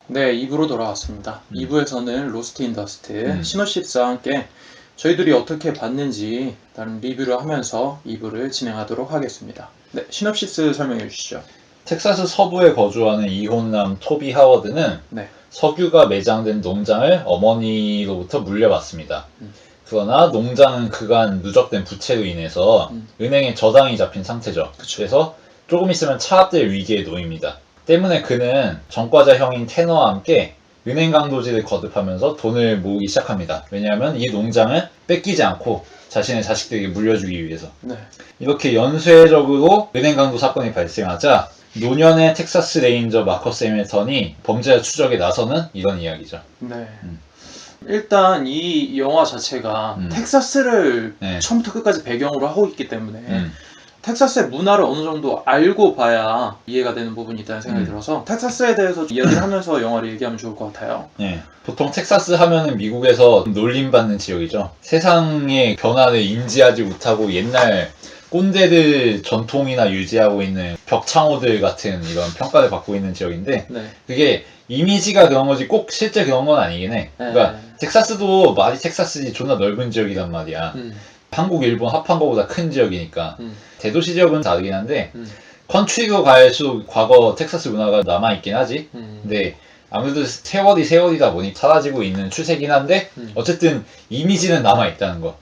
네, 2부로 돌아왔습니다. 2부에서는 로스트 인 더스트 시놉시스와 함께 저희들이 어떻게 봤는지 다른 리뷰를 하면서 2부를 진행하도록 하겠습니다. 네, 시놉시스 설명해 주시죠. 텍사스 서부에 거주하는 이혼남 토비 하워드는 네, 석유가 매장된 농장을 어머니로부터 물려받습니다. 그러나 농장은 그간 누적된 부채로 인해서 은행에 저당이 잡힌 상태죠. 그쵸. 그래서 조금 있으면 차압될 위기에 놓입니다. 때문에 그는 전과자 형인 테너와 함께 은행 강도질을 거듭하면서 돈을 모으기 시작합니다. 왜냐하면 이 농장을 뺏기지 않고 자신의 자식들에게 물려주기 위해서. 네, 이렇게 연쇄적으로 은행 강도 사건이 발생하자 노년의 텍사스 레인저 마커스 해밀턴이 범죄자 추적에 나서는 이런 이야기죠. 네. 일단 이 영화 자체가 텍사스를 네. 처음부터 끝까지 배경으로 하고 있기 때문에 텍사스의 문화를 어느 정도 알고 봐야 이해가 되는 부분이 있다는 생각이 들어서 텍사스에 대해서 이야기를 하면서 영화를 얘기하면 좋을 것 같아요. 네. 보통 텍사스 하면은 미국에서 놀림받는 지역이죠. 세상의 변화를 인지하지 못하고 옛날 꼰대들 전통이나 유지하고 있는 벽창호들 같은 이런 평가를 받고 있는 지역인데 네, 그게 이미지가 그런 거지 꼭 실제 그런 건 아니긴 해. 그러니까 텍사스도 말이 텍사스지 존나 넓은 지역이란 말이야. 한국, 일본 합한 거보다 큰 지역이니까. 대도시 지역은 다르긴 한데 컨트리로 갈수록 과거 텍사스 문화가 남아있긴 하지. 근데 아무래도 세월이다 보니 사라지고 있는 추세긴 한데 어쨌든 이미지는 남아있다는 거.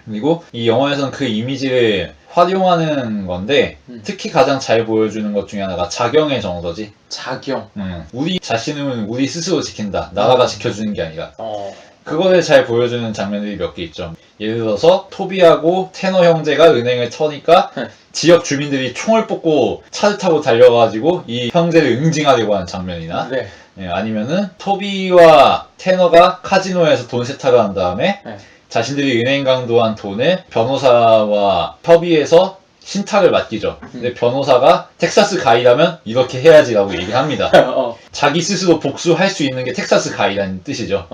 그리고 이 영화에서는 그 이미지를 활용하는 건데 특히 가장 잘 보여주는 것 중에 하나가 자경의 정서지. 자경. 우리 자신은 우리 스스로 지킨다. 나라가 지켜주는 게 아니라. 어, 그거를 잘 보여주는 장면들이 몇 개 있죠. 예를 들어서 토비하고 테너 형제가 은행을 터니까 지역 주민들이 총을 뽑고 차를 타고 달려가지고 이 형제를 응징하려고 하는 장면이나 네, 예, 아니면은 토비와 테너가 카지노에서 돈 세탁을 한 다음에 네. 자신들이 은행 강도한 돈을 변호사와 협의해서 신탁을 맡기죠. 근데 변호사가 텍사스 가이라면 이렇게 해야지라고 얘기합니다. 자기 스스로 복수할 수 있는 게 텍사스 가이라는 뜻이죠.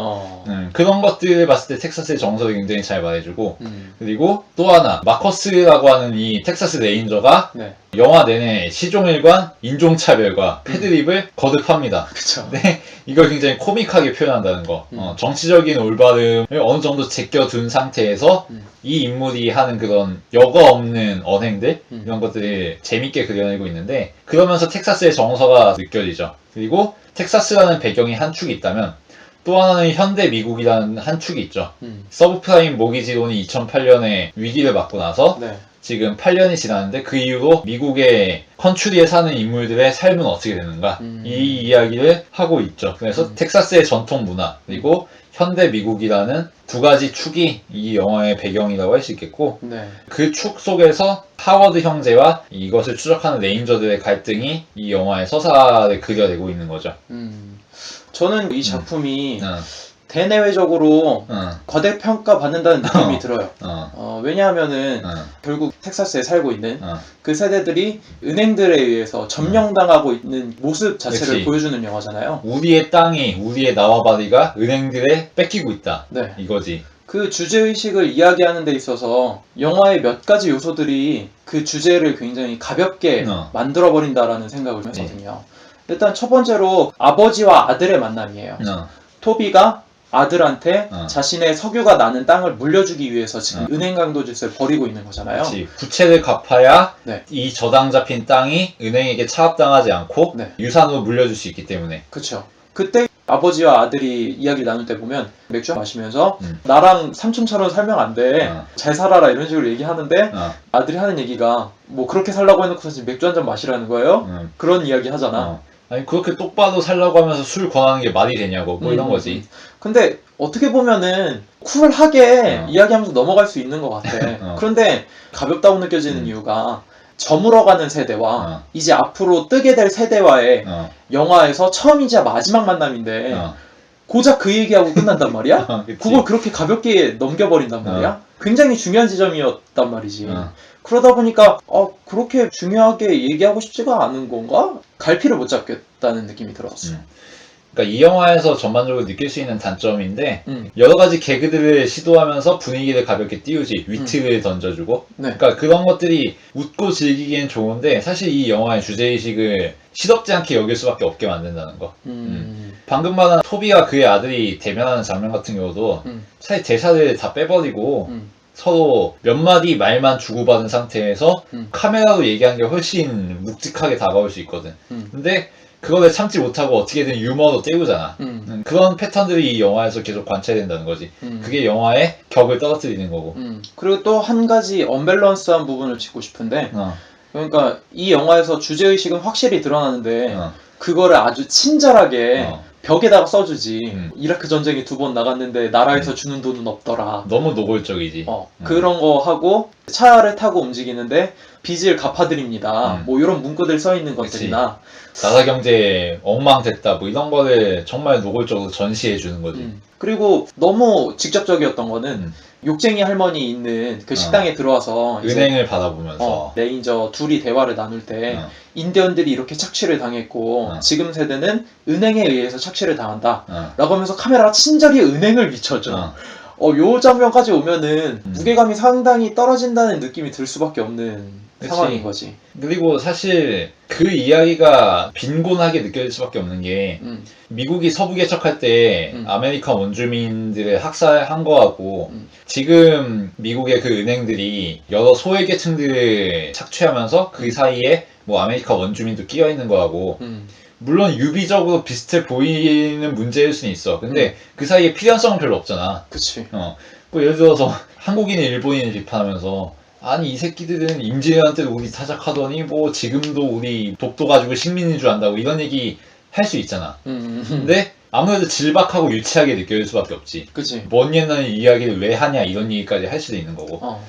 그런 것들을 봤을 때 텍사스의 정서를 굉장히 잘 말해주고 그리고 또 하나 마커스라고 하는 이 텍사스 레인저가 네, 영화 내내 시종일관 인종차별과 패드립을 거듭합니다. 그쵸. 네, 이걸 굉장히 코믹하게 표현한다는 거. 정치적인 올바름을 어느 정도 제껴둔 상태에서 이 인물이 하는 그런 여과 없는 언행들 이런 것들을 재밌게 그려내고 있는데 그러면서 텍사스의 정서가 느껴지죠. 그리고 텍사스라는 배경이 한 축이 있다면 또 하나는 현대 미국이라는 한 축이 있죠. 서브프라임 모기지론이 2008년에 위기를 맞고 나서 네, 지금 8년이 지났는데 그 이후로 미국의 컨츄리에 사는 인물들의 삶은 어떻게 되는가 이 이야기를 하고 있죠. 그래서 텍사스의 전통 문화 그리고 현대 미국이라는 두 가지 축이 이 영화의 배경이라고 할 수 있겠고 네. 그 축 속에서 하워드 형제와 이것을 추적하는 레인저들의 갈등이 이 영화의 서사를 그려내고 있는 거죠. 저는 이 작품이 대내외적으로 과대평가 받는다는 느낌이 들어요. 왜냐하면은 결국 텍사스에 살고 있는 그 세대들이 은행들에 의해서 점령당하고 있는 모습 자체를 그치. 보여주는 영화잖아요. 우리의 땅이 우리의 나와바리가 은행들에 뺏기고 있다. 네. 이거지. 그 주제의식을 이야기하는 데 있어서 영화의 몇 가지 요소들이 그 주제를 굉장히 가볍게 만들어버린다라는 생각을 했거든요. 일단 첫 번째로 아버지와 아들의 만남이에요. 토비가 아들한테 자신의 석유가 나는 땅을 물려주기 위해서 지금 은행 강도 짓을 벌이고 있는 거잖아요. 그치. 부채를 갚아야 네. 이 저당 잡힌 땅이 은행에게 차압당하지 않고 네. 유산으로 물려줄 수 있기 때문에. 그쵸. 그때 아버지와 아들이 이야기를 나눌 때 보면 맥주 마시면서 나랑 삼촌처럼 살면 안 돼. 잘 살아라 이런 식으로 얘기하는데 아들이 하는 얘기가 뭐 그렇게 살라고 해놓고 사실 맥주 한 잔 마시라는 거예요? 그런 이야기 하잖아. 아니 그렇게 똑바로 살라고 하면서 술 권하는 게 말이 되냐고 뭐 이런 거지. 근데 어떻게 보면은 쿨하게 이야기하면서 넘어갈 수 있는 것 같아. 그런데 가볍다고 느껴지는 이유가 저물어가는 세대와 이제 앞으로 뜨게 될 세대와의 영화에서 처음이자 마지막 만남인데 고작 그 얘기하고 끝난단 말이야? 그걸 그렇게 가볍게 넘겨버린단 말이야? 굉장히 중요한 지점이었단 말이지. 그러다 보니까 그렇게 중요하게 얘기하고 싶지가 않은 건가? 갈피를 못 잡겠다는 느낌이 들었어. 그러니까 이 영화에서 전반적으로 느낄 수 있는 단점인데 여러 가지 개그들을 시도하면서 분위기를 가볍게 띄우지 위트를 던져주고 네. 그러니까 그런 것들이 웃고 즐기기엔 좋은데 사실 이 영화의 주제의식을 시덥지 않게 여길 수밖에 없게 만든다는 거. 방금 말한 토비와 그의 아들이 대면하는 장면 같은 경우도 사실 대사를 다 빼버리고 서로 몇 마디 말만 주고받은 상태에서 카메라로 얘기하는 게 훨씬 묵직하게 다가올 수 있거든. 근데 그거를 참지 못하고 어떻게든 유머로 때우잖아. 그런 패턴들이 이 영화에서 계속 관찰된다는 거지. 그게 영화의 격을 떨어뜨리는 거고. 그리고 또 한 가지 언밸런스한 부분을 짚고 싶은데 그러니까 이 영화에서 주제의식은 확실히 드러나는데 그거를 아주 친절하게 벽에다가 써주지. 이라크 전쟁에 2번 나갔는데 나라에서 주는 돈은 없더라. 너무 노골적이지. 그런 거 하고 차를 타고 움직이는데 빚을 갚아드립니다. 뭐 이런 문구들 써 있는 것들이나 나라 경제 엉망됐다 뭐 이런 거를 정말 노골적으로 전시해 주는 거지. 그리고 너무 직접적이었던 거는 욕쟁이 할머니 있는 그 식당에 들어와서 은행을 바라보면서 레인저 둘이 대화를 나눌 때 인디언들이 이렇게 착취를 당했고 지금 세대는 은행에 의해서 착취를 당한다 라고 하면서 카메라가 친절히 은행을 비춰줘. 요 장면까지 오면은 무게감이 상당히 떨어진다는 느낌이 들 수밖에 없는 상황인 거지. 그리고 사실 그 이야기가 빈곤하게 느껴질 수밖에 없는 게 미국이 서부 개척할 때 아메리칸 원주민들을 학살한 거하고 지금 미국의 그 은행들이 여러 소외계층들을 착취하면서 그 사이에 뭐 아메리칸 원주민도 끼어 있는 거하고 물론 유비적으로 비슷해 보이는 문제일 수는 있어. 근데 그 사이에 필연성은 별로 없잖아. 그치. 뭐 예를 들어서 한국인이 일본인을 비판하면서 아니 이 새끼들은 임진왜란 우리 타작하더니 뭐 지금도 우리 독도 가지고 식민인 줄 안다고 이런 얘기 할 수 있잖아. 근데 아무래도 질박하고 유치하게 느껴질 수밖에 없지. 그치. 먼 옛날 이야기를 왜 하냐 이런 얘기까지 할 수도 있는 거고.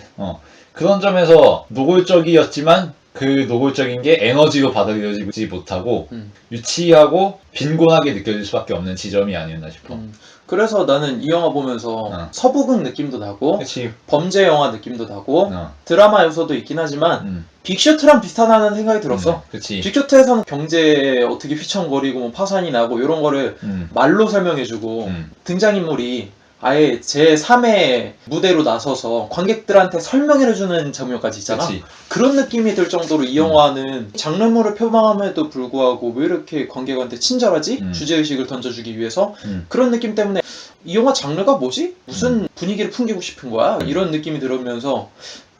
그런 점에서 노골적이었지만 그 노골적인 게 에너지로 받아들여지지 못하고 유치하고 빈곤하게 느껴질 수밖에 없는 지점이 아니었나 싶어. 그래서 나는 이 영화 보면서 서부극 느낌도 나고 그치. 범죄 영화 느낌도 나고 드라마 요소도 있긴 하지만 빅쇼트랑 비슷하다는 생각이 들었어. 그치. 빅쇼트에서는 경제에 어떻게 휘청거리고 뭐 파산이 나고 이런 거를 말로 설명해주고 등장인물이 아예 제3의 무대로 나서서 관객들한테 설명해주는 장면까지 있잖아. 그치. 그런 느낌이 들 정도로 이 영화는 장르물을 표방함에도 불구하고 왜 이렇게 관객한테 친절하지? 주제의식을 던져주기 위해서 그런 느낌 때문에 이 영화 장르가 뭐지? 무슨 분위기를 풍기고 싶은 거야? 이런 느낌이 들으면서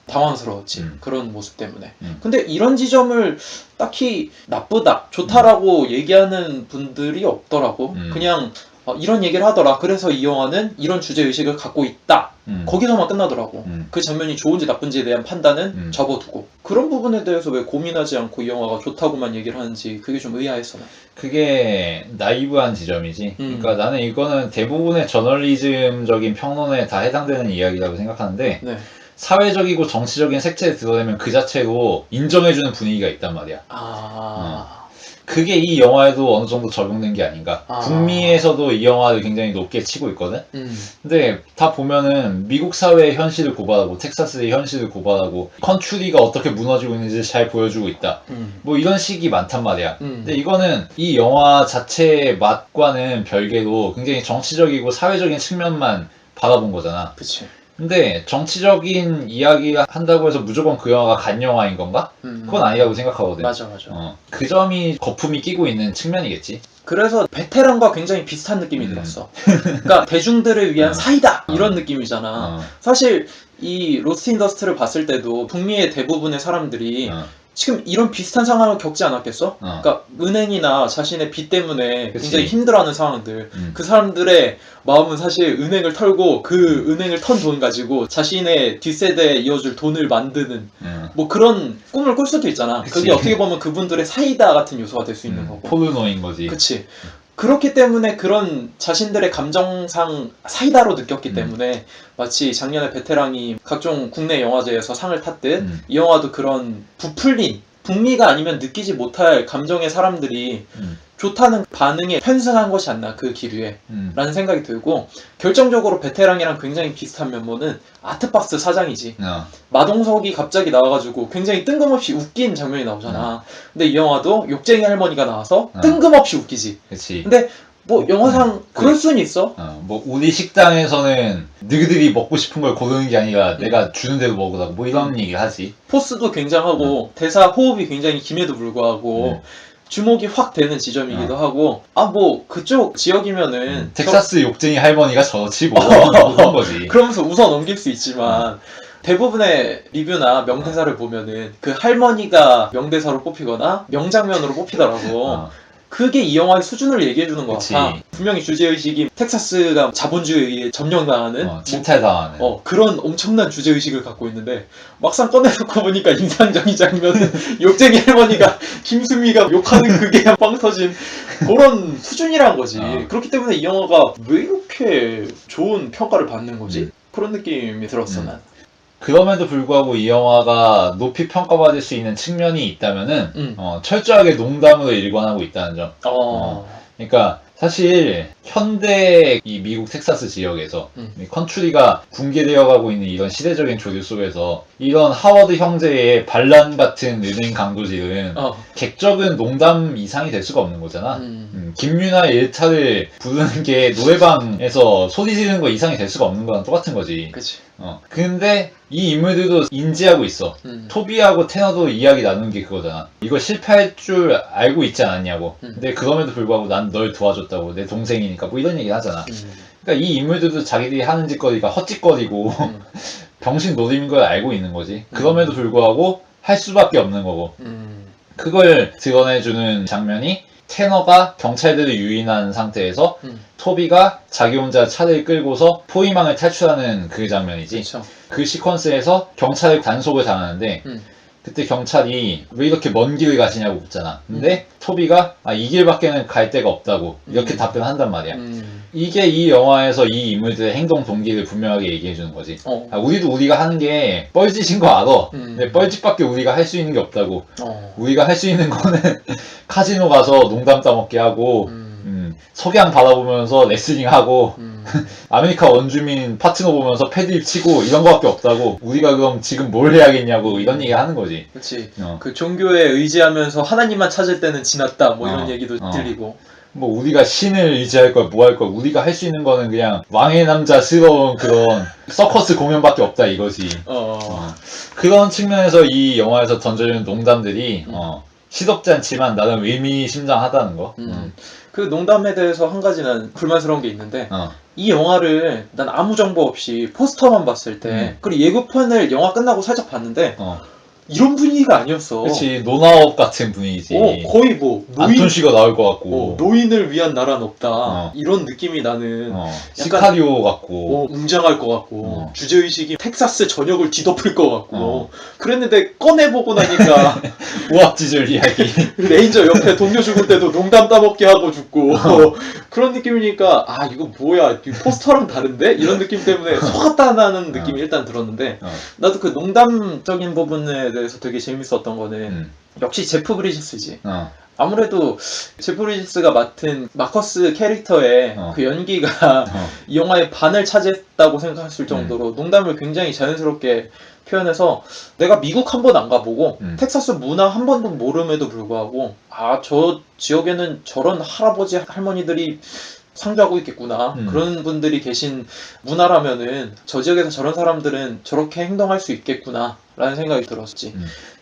당황스러웠지. 그런 모습 때문에. 근데 이런 지점을 딱히 나쁘다, 좋다라고 얘기하는 분들이 없더라고. 그냥 이런 얘기를 하더라. 그래서 이 영화는 이런 주제의식을 갖고 있다. 거기서만 끝나더라고. 그 장면이 좋은지 나쁜지에 대한 판단은 접어두고. 그런 부분에 대해서 왜 고민하지 않고 이 영화가 좋다고만 얘기를 하는지 그게 좀 의아했어. 그게 나이브한 지점이지. 그러니까 나는 이거는 대부분의 저널리즘적인 평론에 다 해당되는 이야기라고 생각하는데 네. 사회적이고 정치적인 색채를 드러내면 그 자체로 인정해주는 분위기가 있단 말이야. 그게 이 영화에도 어느 정도 적용된 게 아닌가. 북미에서도 이 영화를 굉장히 높게 치고 있거든. 근데 다 보면은 미국 사회의 현실을 고발하고 텍사스의 현실을 고발하고 컨츄리가 어떻게 무너지고 있는지 잘 보여주고 있다. 뭐 이런 식이 많단 말이야. 근데 이거는 이 영화 자체의 맛과는 별개로 굉장히 정치적이고 사회적인 측면만 바라본 거잖아. 그치. 근데 정치적인 이야기 한다고 해서 무조건 그 영화가 간 영화인 건가? 그건 아니라고 생각하거든. 맞아. 그 점이 거품이 끼고 있는 측면이겠지. 그래서 베테랑과 굉장히 비슷한 느낌이 들었어. 그러니까 대중들을 위한 사이다 이런 느낌이잖아. 사실 이 로스트 인더스트를 봤을 때도 북미의 대부분의 사람들이 지금 이런 비슷한 상황을 겪지 않았겠어? 그러니까 은행이나 자신의 빚 때문에 굉장히 힘들어하는 상황들. 그 사람들의 마음은 사실 은행을 털고 그 은행을 턴 돈 가지고 자신의 뒷세대에 이어줄 돈을 만드는 뭐 그런 꿈을 꿀 수도 있잖아. 그치. 그게 어떻게 보면 그분들의 사이다 같은 요소가 될 수 있는 거고. 포르노인 거지. 그치. 그렇기 때문에 그런 자신들의 감정상 사이다로 느꼈기 때문에 마치 작년에 베테랑이 각종 국내 영화제에서 상을 탔듯 이 영화도 그런 부풀린 북미가 아니면 느끼지 못할 감정의 사람들이 좋다는 반응에 편승한 것이 않나 그 기류에 라는 생각이 들고 결정적으로 베테랑이랑 굉장히 비슷한 면모는 아트박스 사장이지. 마동석이 갑자기 나와가지고 굉장히 뜬금없이 웃긴 장면이 나오잖아. 근데 이 영화도 욕쟁이 할머니가 나와서 뜬금없이 웃기지. 그치. 근데 뭐 영화상 그럴 수는 있어. 뭐 우리 식당에서는 너희들이 먹고 싶은 걸 고르는 게 아니라 내가 주는 대로 먹으라고 뭐 이런 얘기를 하지. 포스도 굉장하고 대사 호흡이 굉장히 김에도 불구하고 주목이 확 되는 지점이기도 하고, 뭐 그쪽 지역이면은 텍사스 욕쟁이 할머니가 저렇지 뭐 그런 거지. 그러면서 웃어 넘길 수 있지만 대부분의 리뷰나 명대사를 보면은 그 할머니가 명대사로 뽑히거나 명장면으로 뽑히더라고. 그게 이 영화의 수준을 얘기해주는 것 같아. 분명히 주제의식이 텍사스가 자본주의에 점령당하는 침탈당하는 그런 엄청난 주제의식을 갖고 있는데 막상 꺼내놓고 보니까 인상적인 장면은 욕쟁이 할머니가 김수미가 욕하는 그게 빵 터진 그런 수준이란 거지. 그렇기 때문에 이 영화가 왜 이렇게 좋은 평가를 받는 거지? 그런 느낌이 들었어 난. 그럼에도 불구하고 이 영화가 높이 평가받을 수 있는 측면이 있다면은 철저하게 농담으로 일관하고 있다는 점. 그러니까 사실 현대 이 미국 텍사스 지역에서 이 컨트리가 붕괴되어가고 있는 이런 시대적인 조류 속에서 이런 하워드 형제의 반란 같은 은행 강도질은 객적은 농담 이상이 될 수가 없는 거잖아. 김유나의 일차를 부르는 게 노래방에서 소리 지르는 거 이상이 될 수가 없는 거랑 똑같은 거지. 그치. 근데 이 인물들도 인지하고 있어. 토비하고 테너도 이야기 나누는 게 그거잖아. 이거 실패할 줄 알고 있지 않았냐고. 근데 그럼에도 불구하고 난 널 도와줬다고. 내 동생이니까 뭐 이런 얘기 하잖아. 그러니까 이 인물들도 자기들이 하는 짓거리가 헛짓거리고 병신 노림인 걸 알고 있는 거지. 그럼에도 불구하고 할 수밖에 없는 거고. 그걸 드러내주는 장면이 테너가 경찰들을 유인한 상태에서 토비가 자기 혼자 차를 끌고서 포위망을 탈출하는 그 장면이지. 그쵸. 그 시퀀스에서 경찰을 단속을 당하는데 그때 경찰이 왜 이렇게 먼 길을 가시냐고 묻잖아. 근데 토비가 이 길밖에는 갈 데가 없다고 이렇게 답변한단 말이야. 이게 이 영화에서 이 인물들의 행동 동기를 분명하게 얘기해주는 거지. 우리도 우리가 하는 게 뻘짓인 거 알아. 근데 뻘짓밖에 우리가 할 수 있는 게 없다고. 우리가 할 수 있는 거는 카지노 가서 농담 따먹게 하고 석양 바라보면서 레슬링하고 아메리카 원주민 파트너 보면서 패드립 치고 이런 거밖에 없다고. 우리가 그럼 지금 뭘 해야겠냐고 이런 얘기 하는 거지. 그치. 그 종교에 의지하면서 하나님만 찾을 때는 지났다 뭐 이런 얘기도 들리고. 뭐 우리가 신을 의지할 거야 뭐 할 거야. 우리가 할 수 있는 거는 그냥 왕의 남자스러운 그런 서커스 공연밖에 없다 이거지. 그런 측면에서 이 영화에서 던져주는 농담들이 시덥지 않지만 나름 의미심장하다는 거. 그 농담에 대해서 한 가지 난 불만스러운 게 있는데 이 영화를 난 아무 정보 없이 포스터만 봤을 때 그리고 예고편을 영화 끝나고 살짝 봤는데 이런 분위기가 아니었어. 그렇지. 노나업 같은 분위기지. 거의 뭐 안톤 씨가 나올 것 같고 노인을 위한 나라는 없다 이런 느낌이 나는 시카리오 같고 웅장할 것 같고 주제의식이 텍사스 전역을 뒤덮을 것 같고 그랬는데 꺼내보고 나니까 우악지졸 이야기 레인저 옆에 동료 죽을 때도 농담 따먹게 하고 죽고 그런 느낌이니까 이거 뭐야 포스터랑 다른데? 이런 느낌 때문에 속았다는 느낌이 일단 들었는데 나도 그 농담적인 부분에 대해서 되게 재밌었던 거는 역시 제프 브리지스지. 아무래도 제프 브리지스가 맡은 마커스 캐릭터의 그 연기가 이 영화의 반을 차지했다고 생각했을 정도로 농담을 굉장히 자연스럽게 표현해서 내가 미국 한 번 안 가보고 텍사스 문화 한 번도 모름에도 불구하고 저 지역에는 저런 할아버지 할머니들이 상주하고 있겠구나. 그런 분들이 계신 문화라면은 저 지역에서 저런 사람들은 저렇게 행동할 수 있겠구나 라는 생각이 들었지.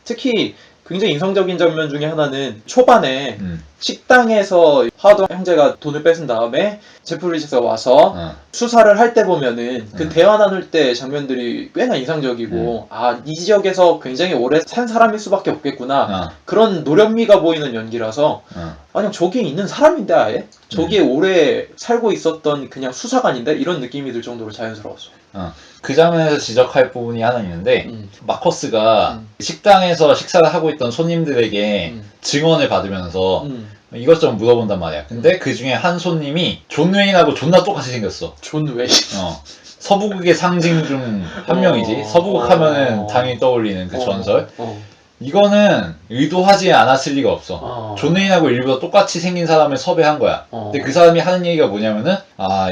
특히 굉장히 인상적인 장면 중에 하나는 초반에 식당에서 하워드 형제가 돈을 뺏은 다음에 제프 브리지스가 와서 수사를 할 때 보면은 그 대화 나눌 때 장면들이 꽤나 인상적이고 이 지역에서 굉장히 오래 산 사람일 수밖에 없겠구나 그런 노련미가 보이는 연기라서 아니 저기에 있는 사람인데 아예? 저기에 오래 살고 있었던 그냥 수사관인데? 이런 느낌이 들 정도로 자연스러웠어. 그 장면에서 지적할 부분이 하나 있는데 마커스가 식당에서 식사를 하고 있던 손님들에게 증언을 받으면서 이것저것 물어본단 말이야. 근데 그 중에 한 손님이 존 웨인하고 존나 똑같이 생겼어. 존 웨인? 서부극의 상징 중 한 명이지. 서부극 하면은 당연히 떠올리는 그 전설. 이거는 의도하지 않았을 리가 없어. 존 웨인하고 일부러 똑같이 생긴 사람을 섭외한 거야. 근데 그 사람이 하는 얘기가 뭐냐면은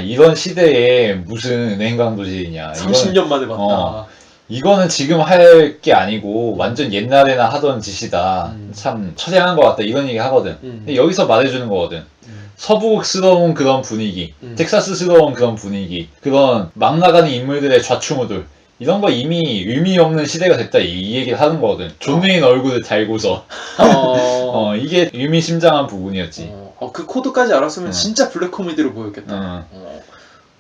이런 시대에 무슨 은행 강도질이냐. 30년 만에 봤다. 이거는 지금 할 게 아니고 완전 옛날에나 하던 짓이다. 참 처량한 것 같다. 이런 얘기 하거든. 근데 여기서 말해주는 거거든. 서부극스러운 그런 분위기, 텍사스스러운 그런 분위기, 그런 막 나가는 인물들의 좌충우돌 이런 거 이미 의미 없는 시대가 됐다 이 얘기를 하는 거거든. 존 웨인 얼굴을 달고서 이게 의미심장한 부분이었지. 그 코드까지 알았으면 진짜 블랙 코미디로 보였겠다.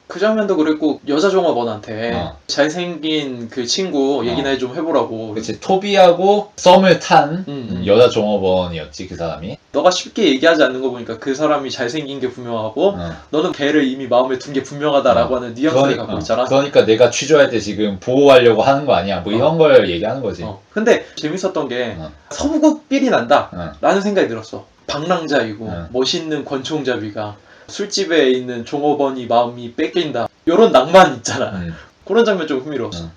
그 장면도 그랬고 여자 종업원한테 잘생긴 그 친구 얘기나 좀 해보라고. 그치, 토비하고 썸을 탄 여자 종업원이었지 그 사람이. 너가 쉽게 얘기하지 않는 거 보니까 그 사람이 잘생긴 게 분명하고 너는 걔를 이미 마음에 둔 게 분명하다라고 하는 뉘앙스를 갖고 있잖아. 그러니까 내가 취조할 때 지금 보호하려고 하는 거 아니야 뭐 이런 걸 얘기하는 거지. 근데 재밌었던 게 서부국 삘이 난다 라는 생각이 들었어. 방랑자이고 멋있는 권총잡이가 술집에 있는 종업원이 마음이 뺏긴다 요런 낭만 있잖아. 그런 장면 좀 흥미로웠어.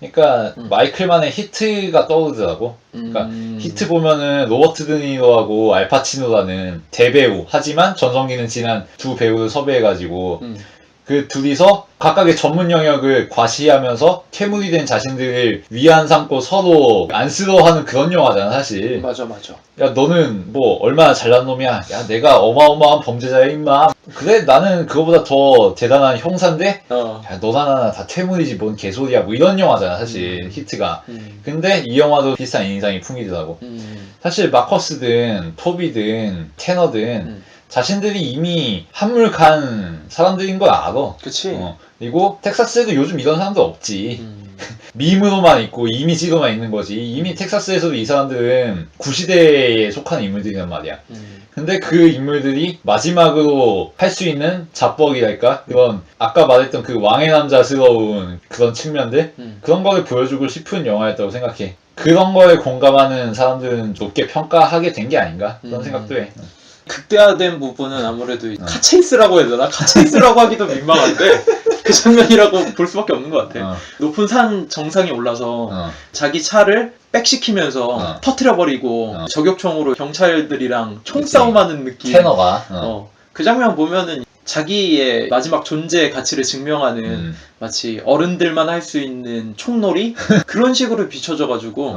그러니까 마이클만의 히트가 떠오르더라고. 그러니까 히트 보면은 로버트 드니로하고 알파치노라는 대배우 하지만 전성기는 지난 두 배우를 섭외해가지고 그 둘이서 각각의 전문 영역을 과시하면서 퇴물이 된 자신들을 위안 삼고 서로 안쓰러워하는 그런 영화잖아 사실. 맞아. 야 너는 뭐 얼마나 잘난 놈이야. 야 내가 어마어마한 범죄자야 임마. 그래 나는 그거보다 더 대단한 형사인데 야 너나 나나 다 퇴물이지 뭔 개소리야. 뭐 이런 영화잖아 사실 히트가. 근데 이 영화도 비슷한 인상이 풍기더라고. 사실 마커스든 토비든 테너든 자신들이 이미 한물 간 사람들인 걸 알아. 그치. 그리고 텍사스에도 요즘 이런 사람들 없지. 밈으로만 있고 이미지로만 있는 거지. 이미 텍사스에서도 이 사람들은 구시대에 속한 인물들이란 말이야. 근데 그 인물들이 마지막으로 할 수 있는 자뻑이랄까? 그런 아까 말했던 그 왕의 남자스러운 그런 측면들? 그런 거를 보여주고 싶은 영화였다고 생각해. 그런 거에 공감하는 사람들은 높게 평가하게 된 게 아닌가? 그런 생각도 해. 극대화된 부분은 아무래도 카체이스라고 해야 되나? 카체이스라고 하기도 민망한데 그 장면이라고 볼 수밖에 없는 것 같아. 높은 산 정상에 올라서 자기 차를 백시키면서 터트려버리고 저격총으로 경찰들이랑 총싸움하는 느낌. 테너가 그 장면 보면은 자기의 마지막 존재의 가치를 증명하는 마치 어른들만 할 수 있는 총놀이? 그런 식으로 비춰져가지고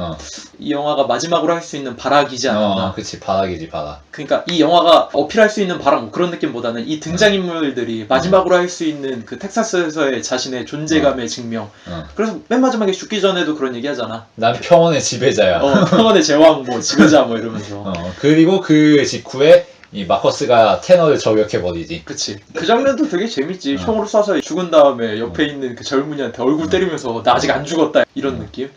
이 영화가 마지막으로 할 수 있는 발악이지 않았나. 그치 발악이지 발악. 그러니까 이 영화가 어필할 수 있는 발악 뭐 그런 느낌보다는 이 등장인물들이 마지막으로 할 수 있는 그 텍사스에서의 자신의 존재감의 증명. 그래서 맨 마지막에 죽기 전에도 그런 얘기 하잖아. 난 평온의 지배자야. 평온의 제왕 뭐 지배자 뭐 이러면서. 그리고 그 직후에 이 마커스가 테너를 저격해버리지. 그치. 그 장면도 되게 재밌지. 총으로 쏴서 죽은 다음에 옆에 있는 그 젊은이한테 얼굴 때리면서 나 아직 안 죽었다 이런 느낌.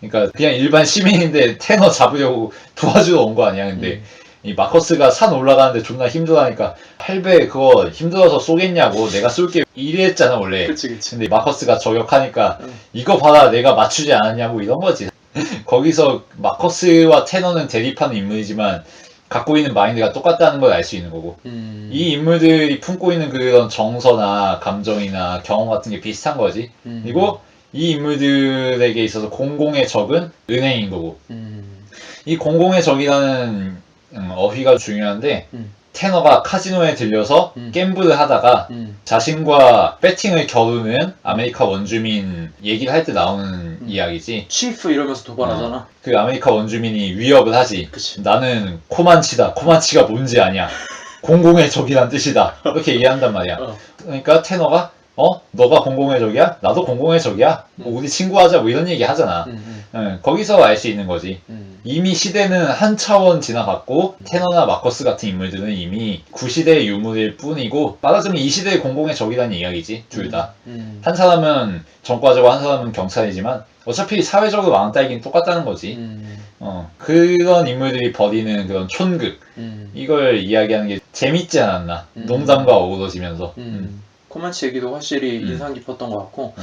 그러니까 그냥 일반 시민인데 테너 잡으려고 도와주러 온 거 아니야. 근데 이 마커스가 산 올라가는데 존나 힘들어하니까 할배 그거 힘들어서 쏘겠냐고 내가 쏠게 이랬잖아 원래. 그치. 근데 마커스가 저격하니까 이거 봐라 내가 맞추지 않았냐고 이런 거지. 거기서 마커스와 테너는 대립하는 인물이지만 갖고 있는 마인드가 똑같다는 걸 알 수 있는 거고 이 인물들이 품고 있는 그런 정서나 감정이나 경험 같은 게 비슷한 거지. 그리고 이 인물들에게 있어서 공공의 적은 은행인 거고 이 공공의 적이라는 어휘가 중요한데 테너가 카지노에 들려서 갬블을 하다가 자신과 배팅을 겨루는 아메리카 원주민 얘기를 할 때 나오는 이야기지. 치프 이러면서 도발하잖아. 그 아메리카 원주민이 위협을 하지. 그치. 나는 코만치다. 코만치가 뭔지 아냐. 공공의 적이란 뜻이다. 이렇게 얘기한단 말이야. 그러니까 테너가 너가 공공의 적이야? 나도 공공의 적이야? 우리 친구하자 뭐 이런 얘기 하잖아. 거기서 알 수 있는 거지. 이미 시대는 한 차원 지나갔고 테너나 마커스 같은 인물들은 이미 구시대의 유물일 뿐이고 말하자면 이 시대의 공공의 적이라는 이야기지. 둘 다. 한 사람은 전과자고 한 사람은 경찰이지만 어차피 사회적으로 왕따이긴 똑같다는 거지. 그런 인물들이 벌이는 그런 촌극 이걸 이야기하는 게 재밌지 않았나. 농담과 어우러지면서. 코만치 얘기도 확실히 인상 깊었던 것 같고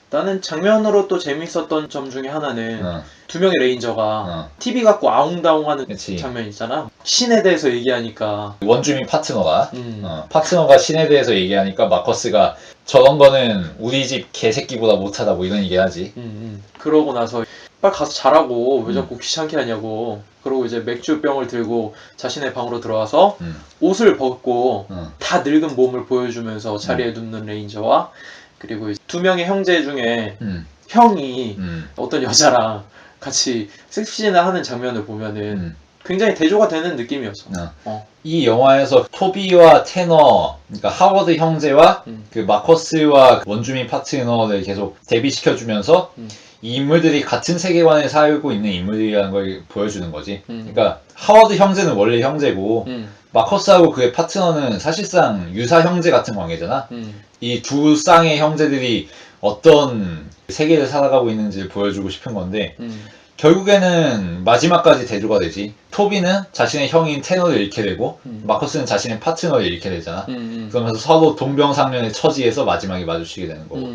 나는 장면으로 또 재밌었던 점 중에 하나는 두 명의 레인저가 TV 갖고 아웅다웅하는 장면 있잖아. 신에 대해서 얘기하니까 원주민 파트너가 파트너가 신에 대해서 얘기하니까 마커스가 저런 거는 우리 집 개새끼보다 못하다 뭐 이런 얘기 하지. 그러고 나서 빨리 가서 자라고 왜 자꾸 귀찮게 하냐고. 그러고 이제 맥주병을 들고 자신의 방으로 들어와서 옷을 벗고 다 늙은 몸을 보여주면서 자리에 눕는 레인저와 그리고 이제 두 명의 형제 중에 형이 어떤 여자랑 같이 섹스씬을 하는 장면을 보면은 굉장히 대조가 되는 느낌이었어. 이 영화에서 토비와 테너, 그러니까 하워드 형제와 그 마커스와 원주민 파트너를 계속 대비시켜주면서 이 인물들이 같은 세계관에 살고 있는 인물이라는 걸 보여주는 거지. 그러니까 하워드 형제는 원래 형제고 마커스하고 그의 파트너는 사실상 유사 형제 같은 관계잖아. 이 두 쌍의 형제들이 어떤 세계를 살아가고 있는지를 보여주고 싶은 건데 결국에는 마지막까지 대조가 되지. 토비는 자신의 형인 테너를 잃게 되고 마커스는 자신의 파트너를 잃게 되잖아. 그러면서 서로 동병상련의 처지에서 마지막에 마주치게 되는 거고.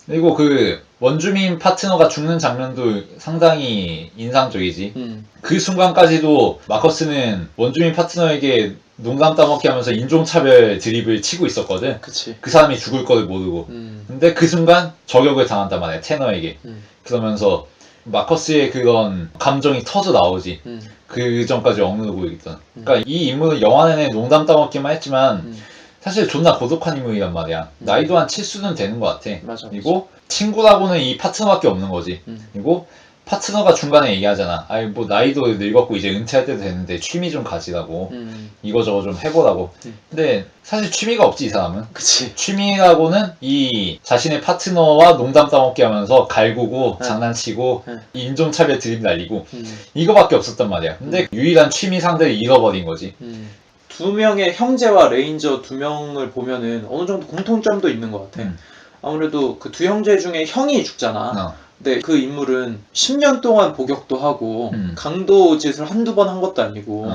그리고 그 원주민 파트너가 죽는 장면도 상당히 인상적이지. 그 순간까지도 마커스는 원주민 파트너에게 농담 따먹기 하면서 인종차별 드립을 치고 있었거든. 그치. 그 사람이 죽을 거를 모르고. 근데 그 순간 저격을 당한단 말이야, 테너에게. 그러면서 마커스의 그런 감정이 터져 나오지. 그 전까지 억누르고 있던. 그러니까 이 인물은 영화 내내 농담 따먹기만 했지만 사실 존나 고독한 인물이란 말이야. 나이도 한 7수는 되는 것 같아. 맞아. 그리고 친구라고는 이 파트너밖에 없는 거지. 그리고 파트너가 중간에 얘기하잖아. 아니 뭐 나이도 늙었고 이제 은퇴할 때도 됐는데 취미 좀 가지라고. 이거저거 좀 해보라고. 근데 사실 취미가 없지 이 사람은. 그치. 취미라고는 이 자신의 파트너와 농담 따먹기 하면서 갈구고 장난치고 인종차별 드립 날리고 이거밖에 없었단 말이야. 근데 유일한 취미 상대를 잃어버린 거지. 두 명의 형제와 레인저 두 명을 보면은 어느 정도 공통점도 있는 것 같아. 아무래도 그 두 형제 중에 형이 죽잖아. 근데 그 인물은 10년 동안 복역도 하고 강도 짓을 한두 번 한 것도 아니고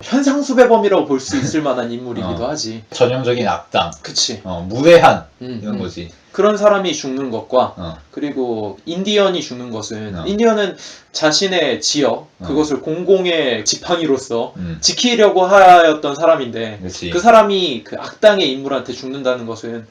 현상수배범이라고 볼 수 있을 만한 인물이기도 하지. 전형적인 악당. 그치. 무례한 이런 거지. 그런 사람이 죽는 것과 그리고 인디언이 죽는 것은 인디언은 자신의 지역 그것을 공공의 지팡이로서 지키려고 하였던 사람인데 그치. 그 사람이 그 악당의 인물한테 죽는다는 것은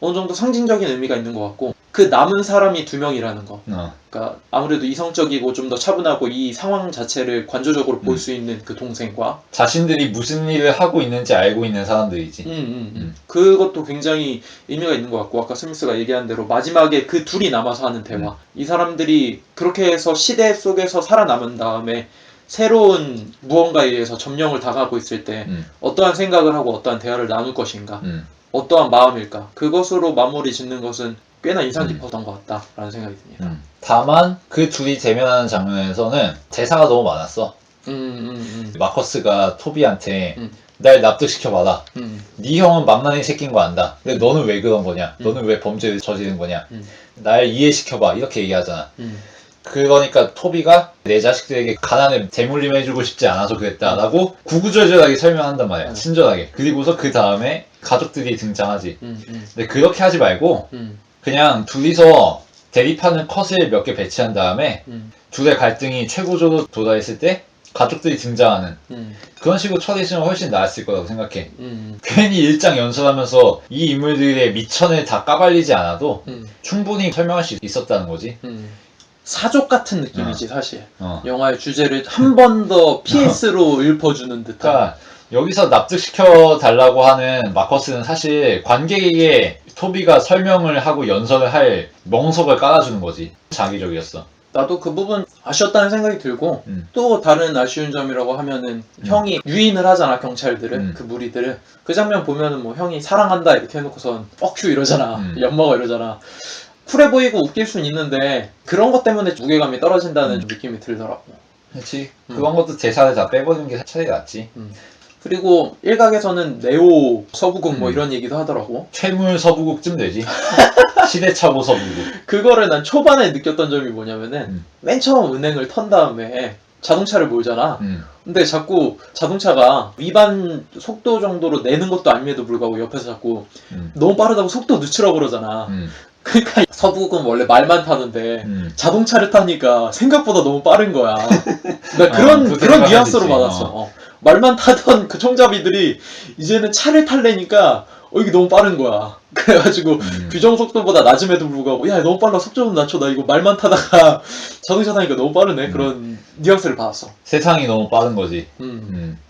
어느 정도 상징적인 의미가 있는 것 같고 그 남은 사람이 두 명이라는 거. 그러니까 아무래도 이성적이고 좀 더 차분하고 이 상황 자체를 관조적으로 볼 수 있는 그 동생과 자신들이 무슨 일을 하고 있는지 알고 있는 사람들이지. 그것도 굉장히 의미가 있는 것 같고 아까 스미스가 얘기한 대로 마지막에 그 둘이 남아서 하는 대화. 이 사람들이 그렇게 해서 시대 속에서 살아남은 다음에 새로운 무언가에 의해서 점령을 당하고 있을 때 어떠한 생각을 하고 어떠한 대화를 나눌 것인가 어떠한 마음일까 그것으로 마무리 짓는 것은 꽤나 인상 깊었던 것 같다라는 생각이 듭니다. 다만 그 둘이 대면하는 장면에서는 대사가 너무 많았어. 마커스가 토비한테 날 납득시켜봐라. 네 형은 망나니 새끼인 거 안다. 근데 너는 왜 그런 거냐? 너는 왜 범죄를 저지른 거냐? 날 이해시켜봐. 이렇게 얘기하잖아. 그러니까 토비가 내 자식들에게 가난을 대물림해주고 싶지 않아서 그랬다라고 구구절절하게 설명한단 말이야. 친절하게. 그리고서 그 다음에 가족들이 등장하지. 근데 그렇게 하지 말고 그냥 둘이서 대립하는 컷을 몇 개 배치한 다음에 둘의 갈등이 최고조로 도달했을 때 가족들이 등장하는 그런 식으로 처리했으면 훨씬 나았을 거라고 생각해. 괜히 일장 연설하면서 이 인물들의 미천을 다 까발리지 않아도 충분히 설명할 수 있었다는 거지. 사족 같은 느낌이지 사실. 영화의 주제를 한 번 더 PS로 읊어주는 듯한. 그러니까 여기서 납득시켜 달라고 하는 마커스는 사실 관객에게 토비가 설명을 하고 연설을 할 멍석을 깔아주는 거지. 자기적이었어. 나도 그 부분 아쉬웠다는 생각이 들고 또 다른 아쉬운 점이라고 하면은 형이 유인을 하잖아 경찰들을 그 무리들을. 그 장면 보면은 뭐 형이 사랑한다 이렇게 해놓고선 뻑큐 이러잖아. 엿먹어 이러잖아. 쿨해 보이고 웃길 순 있는데 그런 것 때문에 무게감이 떨어진다는 느낌이 들더라고. 그렇지. 그런 것도 대사를 다 빼버리는 게 차라리 낫지. 그리고 일각에서는 네오 서부국 뭐 이런 얘기도 하더라고. 최물 서부국쯤 되지. 시대착오 서부국. 그거를 난 초반에 느꼈던 점이 뭐냐면은 맨 처음 은행을 턴 다음에 자동차를 몰잖아. 근데 자꾸 자동차가 위반 속도 정도로 내는 것도 아님에도 불구하고 옆에서 자꾸 너무 빠르다고 속도 늦추라고 그러잖아. 그러니까 서부국은 원래 말만 타는데 자동차를 타니까 생각보다 너무 빠른 거야. 나 그런 뉘앙스로 받았어. 말만 타던 그 총잡이들이 이제는 차를 탈래니까 이게 너무 빠른 거야. 그래가지고 규정 속도보다 낮음에도 불구하고 야 너무 빨라 속도 좀 낮춰 나 이거 말만 타다가 자동차 타니까 너무 빠르네. 그런 뉘앙스를 받았어. 세상이 너무 빠른 거지.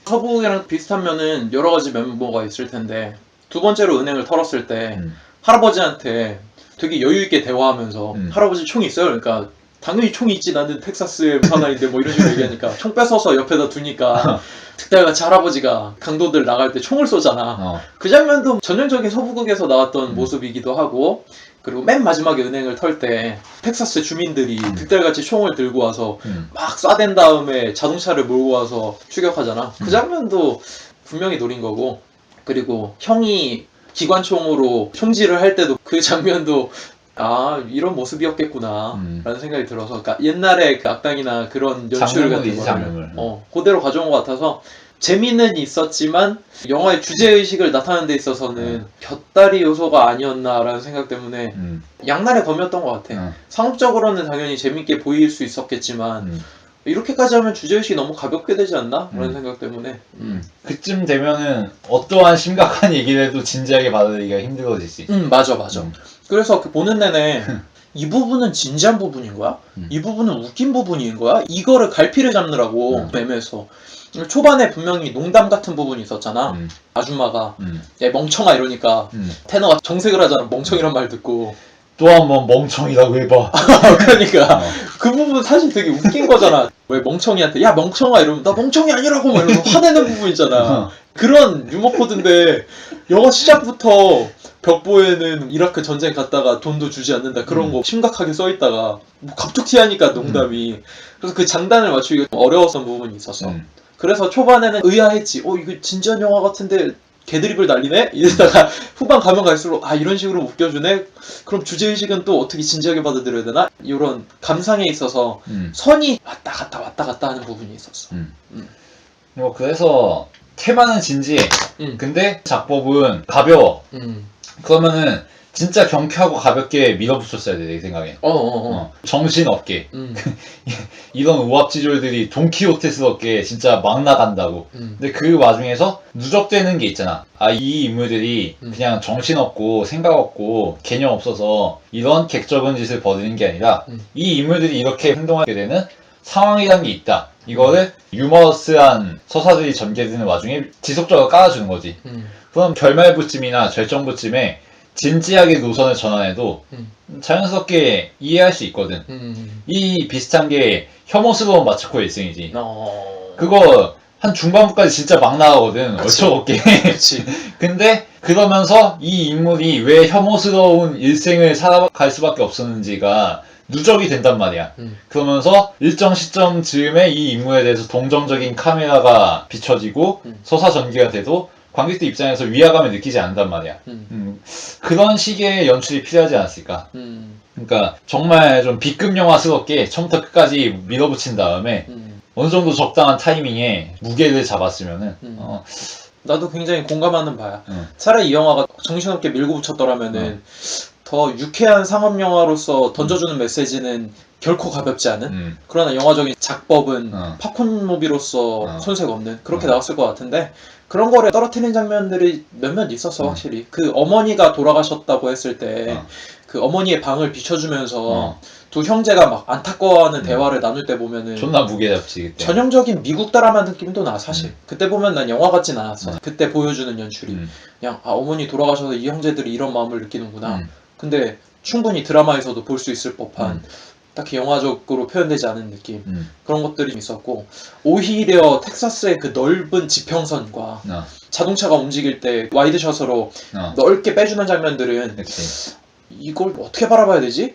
서부국이랑 비슷한 면은 여러 가지 면모가 있을 텐데 두 번째로 은행을 털었을 때 할아버지한테 되게 여유 있게 대화하면서 할아버지 총이 있어요. 그러니까 당연히 총이 있지, 나는 텍사스의 무사나인데 뭐 이런 식으로 얘기하니까 총 뺏어서 옆에다 두니까 득달같이 할아버지가 강도들 나갈 때 총을 쏘잖아. 그 장면도 전형적인 서부극에서 나왔던 모습이기도 하고, 그리고 맨 마지막에 은행을 털 때 텍사스 주민들이 득달같이 총을 들고 와서 막 쏴댄 다음에 자동차를 몰고 와서 추격하잖아. 그 장면도 분명히 노린 거고, 그리고 형이 기관총으로 총질을 할 때도 그 장면도 아, 이런 모습이었겠구나 라는 생각이 들어서, 그러니까 옛날에 그 악당이나 그런 연출 같은 거를 그대로 가져온 것 같아서 재미는 있었지만 영화의 주제의식을 나타내는 데 있어서는 곁다리 요소가 아니었나라는 생각 때문에 양날의 검이었던 것 같아. 상업적으로는 당연히 재밌게 보일 수 있었겠지만 이렇게까지 하면 주제의식이 너무 가볍게 되지 않나? 라는 생각 때문에 그쯤 되면은 어떠한 심각한 얘기를 해도 진지하게 받아들이기가 힘들어질 수 있어. 맞아. 그래서 그 보는 내내 이 부분은 진지한 부분인 거야? 이 부분은 웃긴 부분인 거야? 이거를 갈피를 잡느라고 애매해서 초반에 분명히 농담 같은 부분이 있었잖아. 아줌마가 야 멍청아 이러니까 테너가 정색을 하잖아. 멍청이란 말 듣고 또 한 번 멍청이라고 해봐. 그러니까 그 부분 사실 되게 웃긴 거잖아. 왜 멍청이한테 야 멍청아 이러면 나 멍청이 아니라고 막 이러면서 화내는 부분 있잖아. 그런 유머 코드인데 영화 시작부터 벽보에는 이라크 전쟁 갔다가 돈도 주지 않는다 그런 거 심각하게 써있다가 뭐 갑툭튀하니까 농담이 그래서 그 장단을 맞추기가 좀 어려웠던 부분이 있었어. 그래서 초반에는 의아했지. 이거 진지한 영화 같은데 개드립을 날리네? 이러다가 후반 가면 갈수록 아 이런 식으로 웃겨주네? 그럼 주제의식은 또 어떻게 진지하게 받아들여야 되나? 이런 감상에 있어서 선이 왔다 갔다 하는 부분이 있었어. 뭐 그래서 테마는 진지해. 근데 작법은 가벼워. 그러면은 진짜 경쾌하고 가볍게 밀어붙였어야 돼, 내 생각에. 정신없게. 이런 우압지졸들이 돈키호테스럽게 진짜 막 나간다고. 근데 그 와중에서 누적되는 게 있잖아. 아, 이 인물들이 그냥 정신없고 생각 없고 개념 없어서 이런 객적은 짓을 벌이는 게 아니라 이 인물들이 이렇게 행동하게 되는 상황이란 게 있다. 이거를 유머러스한 서사들이 전개되는 와중에 지속적으로 깔아주는 거지. 그럼 결말부쯤이나 절정부쯤에 진지하게 노선을 전환해도 자연스럽게 이해할 수 있거든. 이 비슷한 게 혐오스러운 마츠코 일생이지. 그거 한 중반부까지 진짜 막 나가거든. 얼척없게. 그치. 근데 그러면서 이 인물이 왜 혐오스러운 일생을 살아갈 수밖에 없었는지가 누적이 된단 말이야. 그러면서 일정 시점 즈음에 이 인물에 대해서 동정적인 카메라가 비춰지고 서사 전개가 돼도 관객들 입장에서 위화감을 느끼지 않는단 말이야. 그런 식의 연출이 필요하지 않았을까. 그러니까 정말 좀 B급 영화스럽게 처음부터 끝까지 밀어붙인 다음에 어느 정도 적당한 타이밍에 무게를 잡았으면은 나도 굉장히 공감하는 바야. 차라리 이 영화가 정신없게 밀고 붙였더라면은 더 유쾌한 상업 영화로서 던져주는 메시지는 결코 가볍지 않은 그러나 영화적인 작법은 팝콘 무비로서 손색 없는 그렇게 나왔을 것 같은데 그런 거를 떨어뜨린 장면들이 몇몇 있었어. 확실히 그 어머니가 돌아가셨다고 했을 때 그 어머니의 방을 비춰주면서 두 형제가 막 안타까워하는 대화를 나눌 때 보면은 존나 무게 잡지 그때. 전형적인 미국 드라마 느낌도 나 사실. 그때 보면 난 영화 같진 않았어. 그때 보여주는 연출이 그냥 아 어머니 돌아가셔서 이 형제들이 이런 마음을 느끼는구나. 근데 충분히 드라마에서도 볼 수 있을 법한 딱히 영화적으로 표현되지 않은 느낌 그런 것들이 있었고 오히려 텍사스의 그 넓은 지평선과 자동차가 움직일 때 와이드샷으로 넓게 빼주는 장면들은 그치. 이걸 어떻게 바라봐야 되지?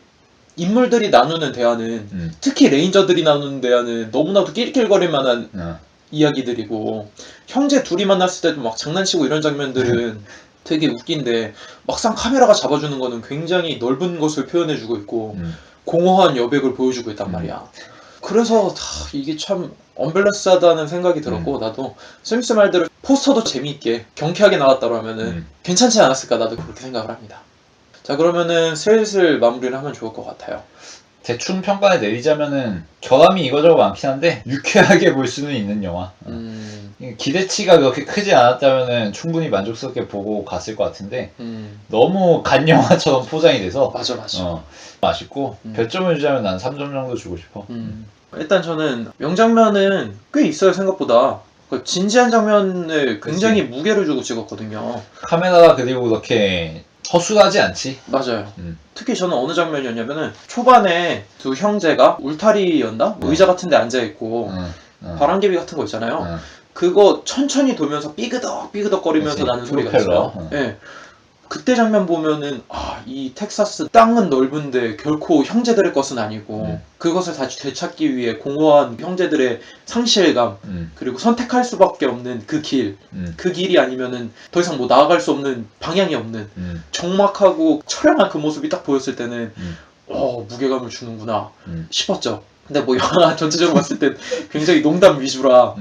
인물들이 나누는 대화는 특히 레인저들이 나누는 대화는 너무나도 낄낄거릴 만한 이야기들이고 형제 둘이 만났을 때도 막 장난치고 이런 장면들은 되게 웃긴데 막상 카메라가 잡아주는 거는 굉장히 넓은 것을 표현해주고 있고 공허한 여백을 보여주고 있단 말이야. 그래서 이게 참 언밸런스하다는 생각이 들었고 나도 스미스 말대로 포스터도 재미있게 경쾌하게 나왔다라면은 괜찮지 않았을까 나도 그렇게 생각을 합니다. 자 그러면은 슬슬 마무리를 하면 좋을 것 같아요. 대충 평가를 내리자면은 결함이 이거저거 많긴 한데 유쾌하게 볼 수는 있는 영화. 기대치가 그렇게 크지 않았다면은 충분히 만족스럽게 보고 갔을 것 같은데 너무 간 영화처럼 포장이 돼서 맞아. 아쉽고 별점을 주자면 난 3점 정도 주고 싶어. 일단 저는 명장면은 꽤 있어요 생각보다. 진지한 장면을 굉장히 무게를 주고 찍었거든요. 카메라가 그리고 이렇게 허술하지 않지. 맞아요. 특히 저는 어느 장면이었냐면은 초반에 두 형제가 울타리였나? 의자 같은 데 앉아있고 바람개비 같은 거 있잖아요. 그거 천천히 돌면서 삐그덕 거리면서 그치. 나는 소리가 프로펠러. 있어요. 네. 그때 장면 보면은 이 텍사스 땅은 넓은데 결코 형제들의 것은 아니고 그것을 다시 되찾기 위해 공허한 형제들의 상실감 그리고 선택할 수밖에 없는 그 길이 아니면은 더 이상 뭐 나아갈 수 없는 방향이 없는 적막하고 처량한 그 모습이 딱 보였을 때는 무게감을 주는구나 싶었죠. 근데 뭐 영화 전체적으로 봤을 땐 굉장히 농담 위주라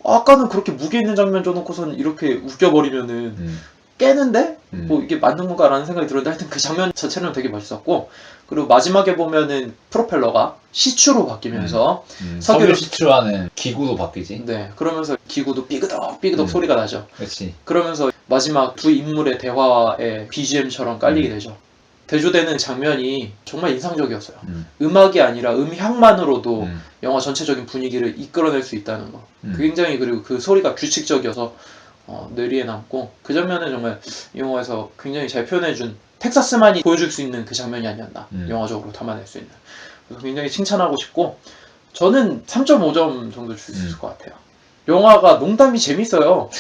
아까는 그렇게 무게 있는 장면 줘놓고선 이렇게 웃겨버리면은 깨는데? 뭐 이게 맞는 건가 라는 생각이 들었는데 하여튼 그 장면 자체는 되게 멋있었고 그리고 마지막에 보면은 프로펠러가 시추로 바뀌면서 석유를 시추하는 기구도 바뀌지. 네, 그러면서 기구도 삐그덕 소리가 나죠. 그렇지. 그러면서 마지막 두 인물의 대화에 BGM처럼 깔리게 되죠. 대조되는 장면이 정말 인상적이었어요. 음악이 아니라 음향만으로도 영화 전체적인 분위기를 이끌어낼 수 있다는 거. 굉장히 그리고 그 소리가 규칙적이어서 뇌리에 남고 그 장면은 정말 이 영화에서 굉장히 잘 표현해준 텍사스만이 보여줄 수 있는 그 장면이 아니었나 영화적으로 담아낼 수 있는 그래서 굉장히 칭찬하고 싶고 저는 3.5점 정도 줄 수 있을 것 같아요. 영화가 농담이 재밌어요.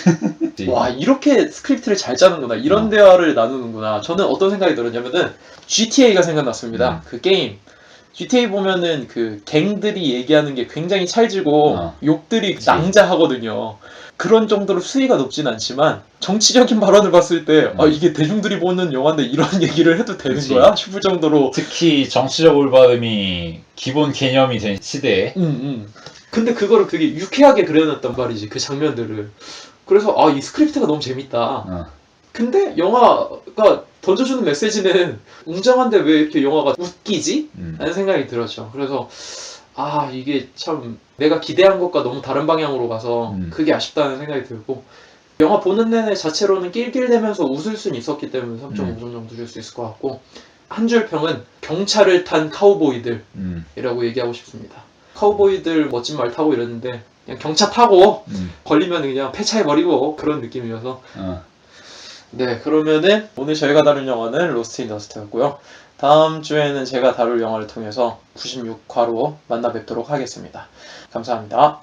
와 이렇게 스크립트를 잘 짜는구나 이런 대화를 나누는구나. 저는 어떤 생각이 들었냐면은 GTA가 생각났습니다. 그 게임 GTA 보면은 그 갱들이 얘기하는 게 굉장히 찰지고 욕들이 낭자하거든요. 그런 정도로 수위가 높진 않지만 정치적인 발언을 봤을 때 이게 대중들이 보는 영화인데 이런 얘기를 해도 되는 거야? 싶을 정도로 특히 정치적 올바름이 기본 개념이 된 시대에 근데 그거를 되게 유쾌하게 그려놨단 말이지 그 장면들을. 그래서 이 스크립트가 너무 재밌다. 근데 영화가 던져주는 메시지는 웅장한데 왜 이렇게 영화가 웃기지? 라는 생각이 들었죠. 그래서 이게 참 내가 기대한 것과 너무 다른 방향으로 가서 그게 아쉽다는 생각이 들고 영화 보는 내내 자체로는 낄낄대면서 웃을 수는 있었기 때문에 3.5점 정도 줄 수 있을 것 같고 한 줄 평은 경찰을 탄 카우보이들이라고 얘기하고 싶습니다. 카우보이들 멋진 말 타고 이랬는데 그냥 경차 타고 걸리면 그냥 폐차해버리고 그런 느낌이어서 네, 그러면은 오늘 저희가 다룬 영화는 로스트 인 더스트였고요. 다음 주에는 제가 다룰 영화를 통해서 96화로 만나 뵙도록 하겠습니다. 감사합니다.